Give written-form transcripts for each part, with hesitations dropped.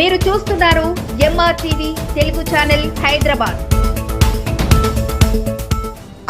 మీరు చూస్తున్నారు ఎంఆర్టీవీ తెలుగు ఛానల్ హైదరాబాద్.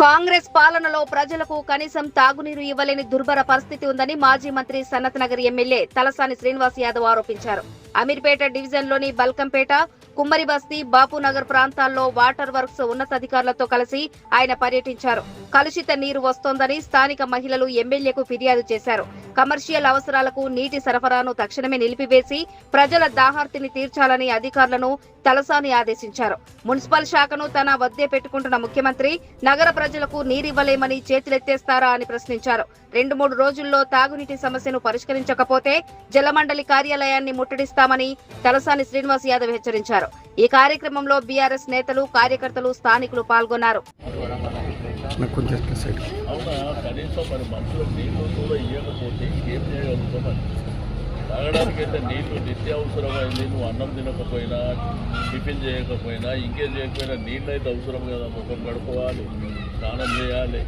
కాంగ్రెస్ పాలనలో ప్రజలకు కనీసం తాగునీరు ఇవ్వలేని దుర్భర పరిస్థితి ఉందని మాజీ మంత్రి సనత్ నగర్ ఎమ్మెల్యే తలసాని శ్రీనివాస్ యాదవ్ ఆరోపించారు. అమీర్పేట డివిజన్లోని బల్కంపేట, కుమ్మరి బస్తీ, బాపునగర్ ప్రాంతాల్లో వాటర్ వర్క్స్ ఉన్నతాధికారులతో కలిసి ఆయన పర్యటించారు. కలుషిత నీరు వస్తోందని స్థానిక మహిళలు ఎమ్మెల్యేకు ఫిర్యాదు చేశారు. కమర్షియల్ అవసరాలకు నీటి సరఫరాను తక్షణమే నిలిపివేసి ప్రజల దాహార్తిని తీర్చాలని అధికారులను తలసాని ఆదేశించారు. మున్సిపల్ శాఖను తన వద్దే పెట్టుకుంటున్న ముఖ్యమంత్రి నగర ప్రజలకు నీరివ్వలేమని చేతులెత్తేస్తారా అని ప్రశ్నించారు. 2-3 రోజుల్లో తాగునీటి సమస్యను పరిష్కరించకపోతే జలమండలి కార్యాలయాన్ని ముట్టడిస్తామని తలసాని శ్రీనివాస్ యాదవ్ హెచ్చరించారు. ఈ కార్యక్రమంలో బీఆర్ఎస్ నేతలు, కార్యకర్తలు, స్థానికులు పాల్గొన్నారు. తాగడానికైతే నీళ్లు నిత్యావసరమైంది. నువ్వు అన్నం తినకపోయినా, టిఫిన్ చేయకపోయినా, ఇంకేం చేయకపోయినా నీళ్ళు అయితే అవసరం కదా. ముఖం కడుకోవాలి, స్నానం చేయాలి,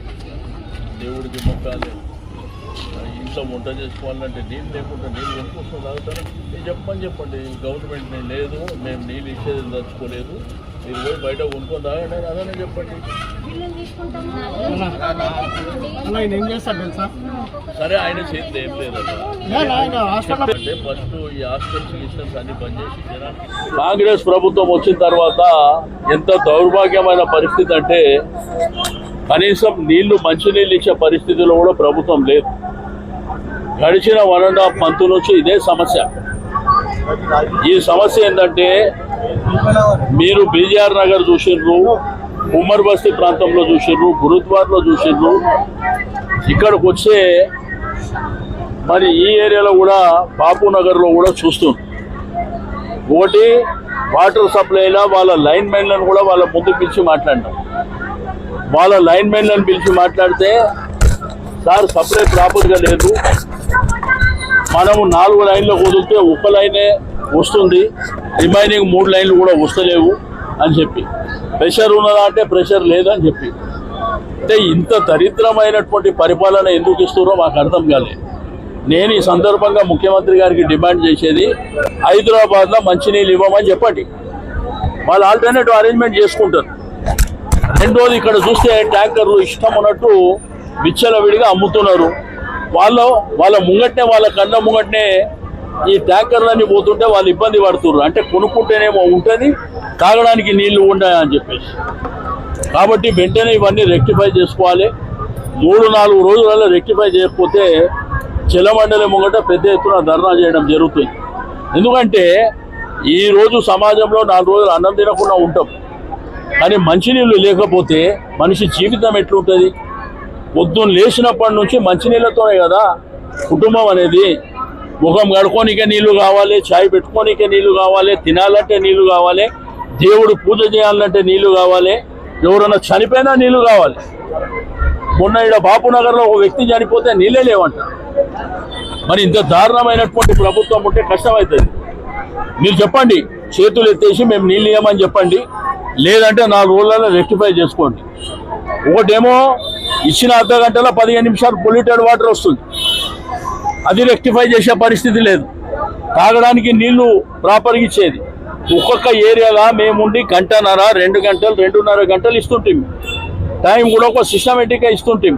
దేవుడికి మొక్కాలి, ఇంట్లో వంట చేసుకోవాలంటే నీళ్ళు లేకుండా నీళ్ళు కొనుక్కొస్తుంది తాగుతారు. నేను చెప్పండి గవర్నమెంట్ లేదు, మేము నీళ్ళు ఇచ్చేది దచ్చుకోలేదు, మీరు పోయి బయట కొనుక్కొని తాగండి అదనే చెప్పండి. సరే ఆయన చేతి ఏం లేదంటే ఫస్ట్ ఈ హాస్టల్ సిస్టమ్స్ అన్ని బంద్ చేసి కాంగ్రెస్ ప్రభుత్వం వచ్చిన తర్వాత ఎంత దౌర్భాగ్యమైన పరిస్థితి అంటే కనీసం నీళ్లు మంచినీళ్ళు ఇచ్చే పరిస్థితిలో కూడా ప్రభుత్వం లేదు. గడిచిన 1.5 months నుంచి ఇదే సమస్య. ఈ సమస్య ఏంటంటే మీరు బీజేఆర్ నగర్ చూసిండ్రు, ఉమ్మర్ బస్తీ ప్రాంతంలో చూసిండ్రు, గురుద్వార్లో చూసిండ్రు, ఇక్కడికి వచ్చే మరి ఈ ఏరియాలో కూడా బాపునగర్లో కూడా చూస్తున్నాం. ఒకటి వాటర్ సప్లైలా వాళ్ళ లైన్ మెన్లను కూడా వాళ్ళ ముందు పిలిచి మాట్లాడినాం. వాళ్ళ లైన్ మెన్లను పిలిచి మాట్లాడితే సార్ సప్లై ప్రాపర్గా లేదు, మనము 4 లైన్లు వదిలితే 1 లైనే వస్తుంది, రిమైనింగ్ 3 లైన్లు కూడా వస్తలేవు అని చెప్పి, ప్రెషర్ ఉన్నదా అంటే ప్రెషర్ లేదని చెప్పి. అంటే ఇంత దరిద్రమైనటువంటి పరిపాలన ఎందుకు ఇస్తున్నారో మాకు అర్థం కాలేదు. నేను ఈ సందర్భంగా ముఖ్యమంత్రి గారికి డిమాండ్ చేసేది హైదరాబాద్లో మంచినీళ్ళు ఇవ్వమని చెప్పండి. వాళ్ళు ఆల్టర్నేటివ్ అరేంజ్మెంట్ చేసుకుంటారు. రెండోది ఇక్కడ చూస్తే ట్యాంకర్లు ఇష్టం ఉన్నట్టు విచ్చలవిడిగా అమ్ముతున్నారు. వాళ్ళ ముంగట్నే, వాళ్ళ కళ్ళ ముంగట్నే ఈ ట్యాంకర్లన్నీ పోతుంటే వాళ్ళు ఇబ్బంది పడుతున్నారు. అంటే కొనుక్కుంటేనేమో ఉంటుంది, తాగడానికి నీళ్లు ఉంటాయని చెప్పేసి. కాబట్టి వెంటనే ఇవన్నీ రెక్టిఫై చేసుకోవాలి. 3-4 రోజులలో రెక్టిఫై చేయకపోతే జలమండలి ముంగట పెద్ద ఎత్తున ధర్నా చేయడం జరుగుతుంది. ఎందుకంటే ఈరోజు సమాజంలో 4 రోజులు అన్నం తినకుండా ఉంటాం, కానీ మంచినీళ్ళు లేకపోతే మనిషి జీవితం ఎట్లుంటుంది? పొద్దున్న లేచినప్పటి నుంచి మంచినీళ్ళతోనే కదా కుటుంబం అనేది. ముఖం కడుక్కోనికే నీళ్లు కావాలి, చాయ్ పెట్టుకోనికే నీళ్లు కావాలి, తినాలంటే నీళ్లు కావాలి, దేవుడు పూజ చేయాలంటే నీళ్లు కావాలి, ఎవరైనా చనిపోయినా నీళ్లు కావాలి. మొన్న ఇక్కడ బాపునగర్లో ఒక వ్యక్తి చనిపోతే నీళ్ళే లేవంట. మరి ఇంత దారుణమైనటువంటి ప్రభుత్వం ఉంటే కష్టమవుతుంది. మీరు చెప్పండి, చేతులు ఎత్తేసి మేము నీళ్ళు ఇవ్వమని చెప్పండి, లేదంటే 4 రోజులలో రెక్టిఫై చేసుకోండి. ఒకటేమో ఇచ్చిన అర్ధ గంటలో 15 నిమిషాలు పొల్యూటెడ్ వాటర్ వస్తుంది, అది రెక్టిఫై చేసే పరిస్థితి లేదు. తాగడానికి నీళ్లు ప్రాపర్గా ఇచ్చేది ఒక్కొక్క ఏరియాగా మేముండి 1.5, 2 గంటలు, 2.5 గంటలు ఇస్తుంటాం. టైం కూడా ఒక సిస్టమేటిక్గా ఇస్తుంటాం.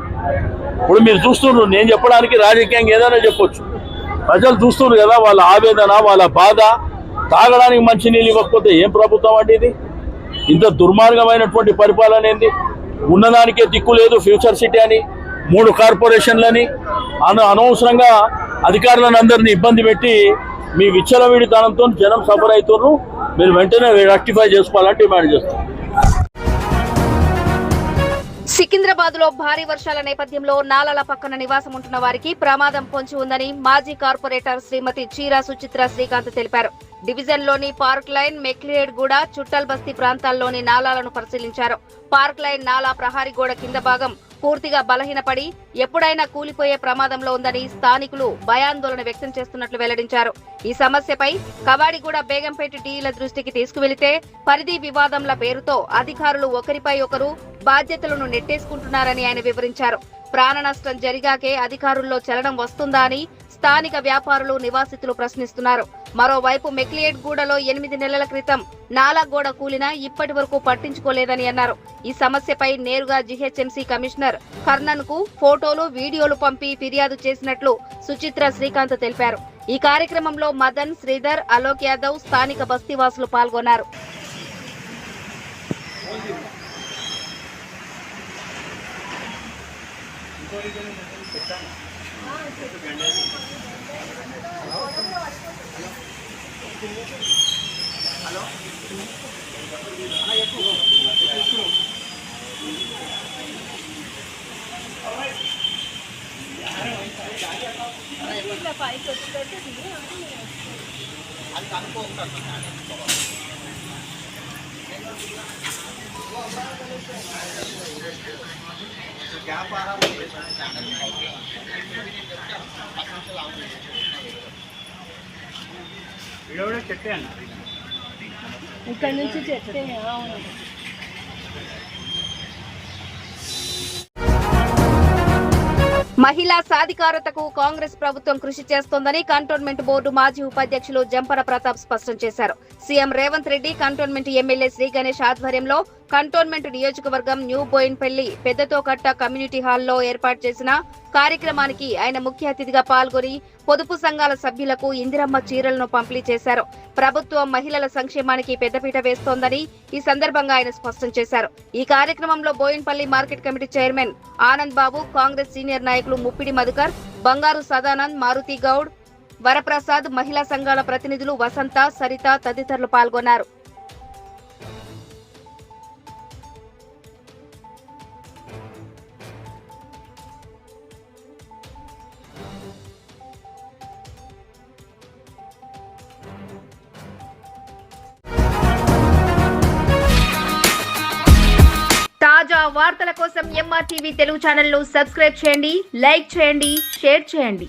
ఇప్పుడు మీరు చూస్తున్నారు, నేను చెప్పడానికి రాజకీయంగా ఏదైనా చెప్పొచ్చు, ప్రజలు చూస్తున్నారు కదా వాళ్ళ ఆవేదన, వాళ్ళ బాధ. తాగడానికి మంచి నీళ్ళు ఇవ్వకపోతే ఏం ప్రభుత్వం అంటే ఇది? ఇంత దుర్మార్గమైనటువంటి పరిపాలన ఏంది? ఉన్నదానికే దిక్కు లేదు. ఫ్యూచర్ సిటీ అని 3 కార్పొరేషన్లని అనవసరంగా అధికారులను అందరినీ ఇబ్బంది పెట్టి మీ విచ్చలవిడితనంతో జనం సఫర్ అవుతున్నారు. మీరు వెంటనే రెక్టిఫై చేసుకోవాలని డిమాండ్ చేస్తారు. సికింద్రాబాద్ లో భారీ వర్షాల నేపథ్యంలో నాలాల పక్కన నివాసం ఉంటున్న వారికి ప్రమాదం పొంచి ఉందని మాజీ కార్పొరేటర్ శ్రీమతి చీరా సుచిత్ర శ్రీకాంత్ తెలిపారు. డివిజన్ లోని పార్క్ లైన్, మెక్లియేడ్ గూడ, చుట్టల్ బస్తీ ప్రాంతాల్లోని నాలాలను పరిశీలించారు. పార్క్ లైన్ నాలా ప్రహారీ గోడ కింద భాగం పూర్తిగా బలహీనపడి ఎప్పుడైనా కూలిపోయే ప్రమాదంలో ఉందని స్థానికులు భయాందోళన వ్యక్తం చేస్తున్నట్లు వెల్లడించారు. ఈ సమస్యపై కవాడిగూడ, బేగంపేట డీల దృష్టికి తీసుకువెళితే పరిధి వివాదంల పేరుతో అధికారులు ఒకరిపై ఒకరు బాధ్యతలను నెట్టేసుకుంటున్నారని ఆయన వివరించారు. ప్రాణ నష్టం జరిగాకే అధికారుల్లో చలనం వస్తుందా అని స్థానిక వ్యాపారులు, నివాసితులు ప్రశ్నిస్తున్నారు. మరోవైపు మెక్లియేట్ గూడలో 8 నెలల క్రితం నాలా గోడ కూలినా ఇప్పటి వరకు పట్టించుకోలేదని అన్నారు. ఈ సమస్యపై నేరుగా జీహెచ్ఎంసీ కమిషనర్ కర్ణన్ కు ఫోటోలు, వీడియోలు పంపి ఫిర్యాదు చేసినట్లు సుచిత్ర శ్రీకాంత్ తెలిపారు. ఈ కార్యక్రమంలో మదన్, శ్రీధర్, అలోక్ యాదవ్, స్థానిక బస్తీవాసులు పాల్గొన్నారు. ఇక్కడ నుంచి చెప్తే మహిళా సాధికారతకు కాంగ్రెస్ ప్రభుత్వం కృషి చేస్తోందని కంటోన్మెంట్ బోర్డు మాజీ ఉపాధ్యక్షులు జంపర ప్రతాప్ స్పష్టం చేశారు. CM Revanth Reddy Cantonment MLA Sri Ganesh ఆధ్వర్యంలో కంటోన్మెంట్ నియోజకవర్గం న్యూ బోయిన్పల్లి పెద్దతోకట్ట కమ్యూనిటీ హాల్లో ఏర్పాటు చేసిన కార్యక్రమానికి ఆయన ముఖ్య అతిథిగా పాల్గొని పొదుపు సంఘాల సభ్యులకు ఇందిరమ్మ చీరలను పంపిణీ చేశారు. ప్రభుత్వం మహిళల సంక్షేమానికి పెద్దపీట వేస్తోందని ఈ సందర్భంగా ఆయన స్పష్టం చేశారు. ఈ కార్యక్రమంలో Boinpally market committee chairman Anand Babu, Congress senior నాయకులు ముప్పిడి మధుకర్, బంగారు సదానంద్, మారుతి గౌడ్, వరప్రసాద్, మహిళా సంఘాల ప్రతినిధులు వసంత, సరిత తదితరులు పాల్గొన్నారు. తాజా వార్తల కోసం MRTV తెలుగు ఛానల్ ను సబ్స్క్రైబ్ చేయండి, లైక్ చేయండి, షేర్ చేయండి.